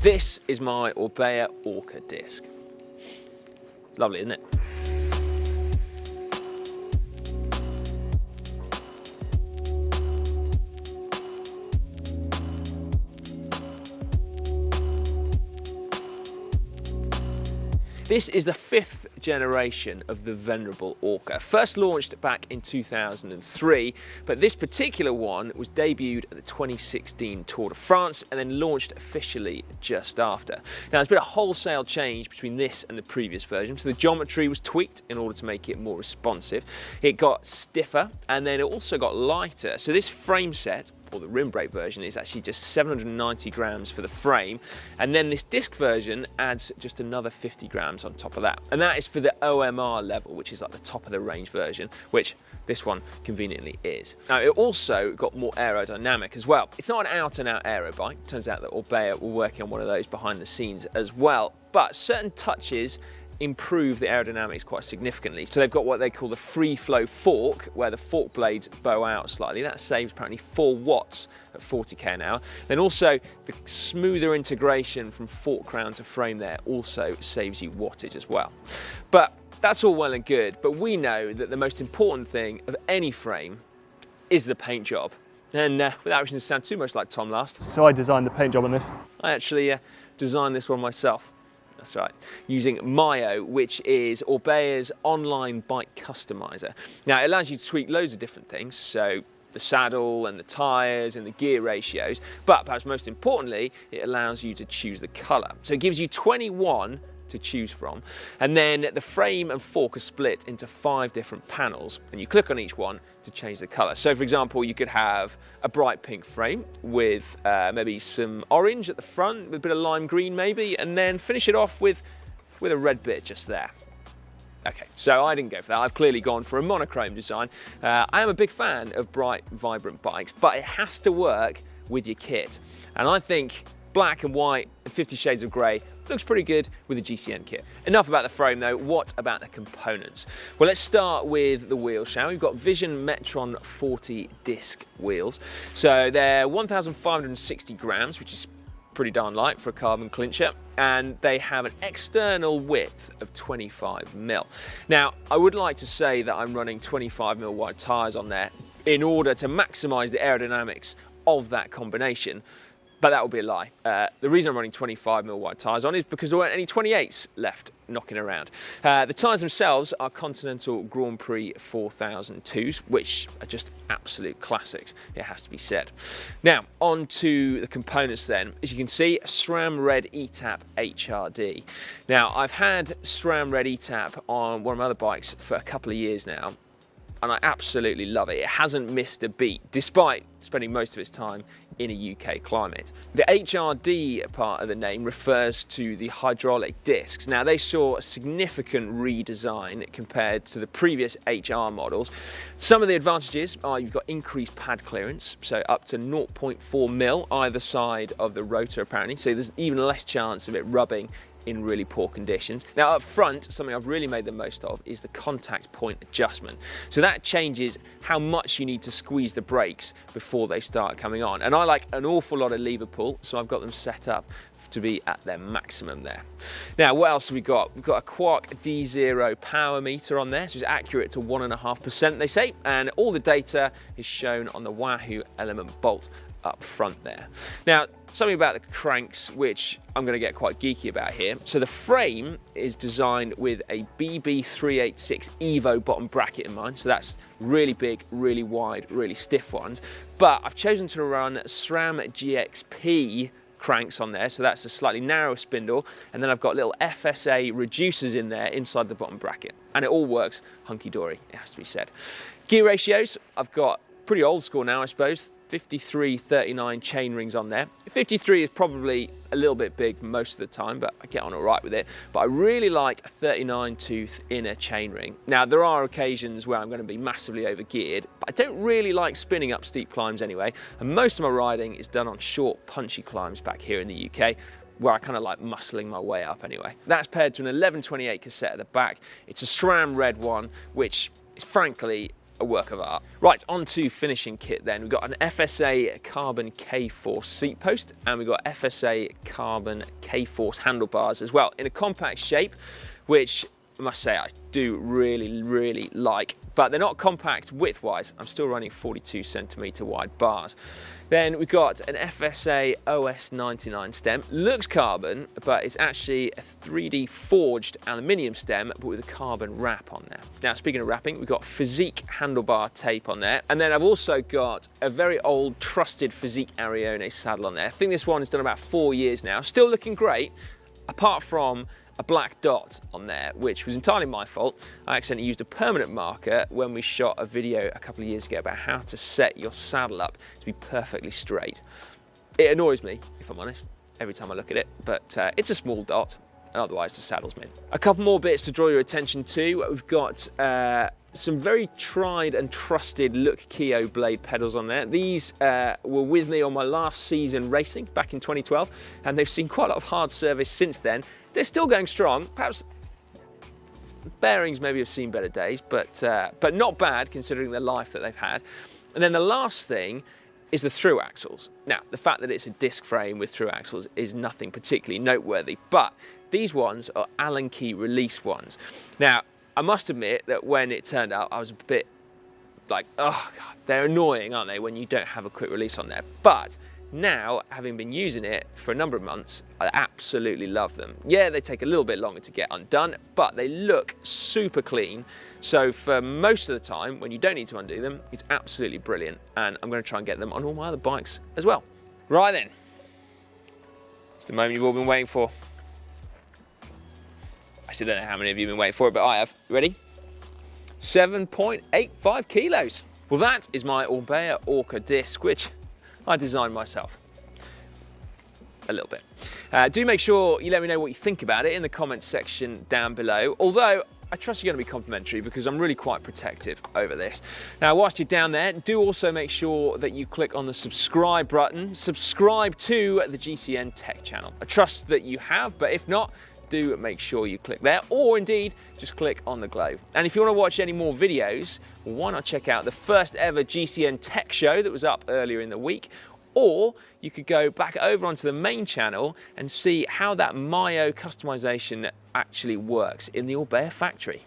This is my Orbea Orca disc. Lovely, isn't it? This is the 5th generation of the venerable Orca. First launched back in 2003, but this particular one was debuted at the 2016 Tour de France and then launched officially just after. Now, there's been a wholesale change between this and the previous version. So the geometry was tweaked in order to make it more responsive. It got stiffer and then it also got lighter. So this frame set, or the rim brake version, is actually just 790 grams for the frame, and then this disc version adds just another 50 grams on top of that, and that is for the OMR level, which is like the top of the range version, which this one conveniently is. Now, it also got more aerodynamic as well. It's not an out-and-out aero bike. Turns out that Orbea were working on one of those behind the scenes as well, but certain touches improve the aerodynamics quite significantly. So they've got what they call the free flow fork, where the fork blades bow out slightly. That saves apparently 4 watts at 40k an hour. Then also the smoother integration from fork crown to frame there also saves you wattage as well. But that's all well and good, but we know that the most important thing of any frame is the paint job. And without wishing to sound too much like Tom last, So I designed the paint job on this. I actually designed this one myself. That's right, using Mayo, which is Orbea's online bike customizer. Now, it allows you to tweak loads of different things, so the saddle and the tyres and the gear ratios, but perhaps most importantly, it allows you to choose the colour. So it gives you 21 to choose from, and then the frame and fork are split into 5 different panels, and you click on each one to change the colour. So for example, you could have a bright pink frame with maybe some orange at the front with a bit of lime green maybe, and then finish it off with a red bit just there. Okay, so I didn't go for that. I've clearly gone for a monochrome design. I am a big fan of bright, vibrant bikes, but it has to work with your kit, and I think black and white and 50 shades of grey looks pretty good with a GCN kit. Enough about the frame though, what about the components? Well, let's start with the wheels, shall we? We've got Vision Metron 40 disc wheels. So they're 1,560 grams, which is pretty darn light for a carbon clincher, and they have an external width of 25 mil. Now, I would like to say that I'm running 25 mil wide tyres on there in order to maximise the aerodynamics of that combination, but that would be a lie. The reason I'm running 25 mil wide tyres on is because there weren't any 28s left knocking around. The tyres themselves are Continental Grand Prix 4002s, which are just absolute classics, it has to be said. Now, on to the components then. As you can see, SRAM Red ETAP HRD. Now, I've had SRAM Red ETAP on one of my other bikes for a couple of years now, and I absolutely love it. It hasn't missed a beat, despite spending most of its time in a UK climate. The HRD part of the name refers to the hydraulic discs. Now, they saw a significant redesign compared to the previous HR models. Some of the advantages are you've got increased pad clearance, so up to 0.4 mil either side of the rotor apparently, so there's even less chance of it rubbing in really poor conditions. Now, up front, something I've really made the most of is the contact point adjustment. So that changes how much you need to squeeze the brakes before they start coming on. And I like an awful lot of lever pull, so I've got them set up to be at their maximum there. Now, what else have we got? We've got a Quark D0 power meter on there, so it's accurate to 1.5%, they say, and all the data is shown on the Wahoo element bolt up front there. Now, something about the cranks which I'm going to get quite geeky about here. So the frame is designed with a BB386 Evo bottom bracket in mind, so that's really big, really wide, really stiff ones, but I've chosen to run SRAM GXP cranks on there, so that's a slightly narrower spindle, and then I've got little FSA reducers in there inside the bottom bracket, and it all works hunky-dory, it has to be said. Gear ratios, I've got pretty old school now, I suppose, 53-39 chain rings on there. 53 is probably a little bit big most of the time, but I get on all right with it. But I really like a 39 tooth inner chain ring. Now, there are occasions where I'm going to be massively over geared, but I don't really like spinning up steep climbs anyway. And most of my riding is done on short, punchy climbs back here in the UK, where I kind of like muscling my way up anyway. That's paired to an 1128 cassette at the back. It's a SRAM Red one, which is frankly a work of art. Right, on to finishing kit then. We've got an FSA Carbon K-Force seat post, and we've got FSA Carbon K-Force handlebars as well, in a compact shape, which I must say I do really like, but they're not compact width-wise. I'm still running 42 centimeter wide bars. Then we've got an FSA OS99 stem. Looks carbon, but it's actually a 3D forged aluminium stem, but with a carbon wrap on there. Now, speaking of wrapping, we've got Physique handlebar tape on there. And then I've also got a very old, trusted Physique Arione saddle on there. I think this one has done about 4 years now. Still looking great, apart from a black dot on there, which was entirely my fault. I accidentally used a permanent marker when we shot a video a couple of years ago about how to set your saddle up to be perfectly straight. It annoys me, if I'm honest, every time I look at it, but it's a small dot, and otherwise the saddle's mint. A couple more bits to draw your attention to. We've got some very tried and trusted Look Keo blade pedals on there. These were with me on my last season racing back in 2012, and they've seen quite a lot of hard service since then. They're still going strong. Perhaps bearings maybe have seen better days, but not bad considering the life that they've had. And then the last thing is the through axles. Now, the fact that it's a disc frame with through axles is nothing particularly noteworthy, but these ones are Allen key release ones. Now, I must admit that when it turned out, I was a bit like, oh God, they're annoying, aren't they, when you don't have a quick release on there. But now, having been using it for a number of months, I absolutely love them. Yeah, they take a little bit longer to get undone, but they look super clean. So for most of the time, when you don't need to undo them, it's absolutely brilliant. And I'm going to try and get them on all my other bikes as well. Right then, it's the moment you've all been waiting for. I still don't know how many of you have been waiting for it, but I have. You ready? 7.85 kilos. Well, that is my Orbea Orca disc, which I designed myself. A little bit. Do make sure you let me know what you think about it in the comments section down below. Although, I trust you're going to be complimentary because I'm really quite protective over this. Now, whilst you're down there, do also make sure that you click on the subscribe button. Subscribe to the GCN Tech channel. I trust that you have, but if not, do make sure you click there, or indeed just click on the globe. And if you want to watch any more videos, well, why not check out the first ever GCN Tech show that was up earlier in the week, or you could go back over onto the main channel and see how that Mayo customization actually works in the Orbea factory.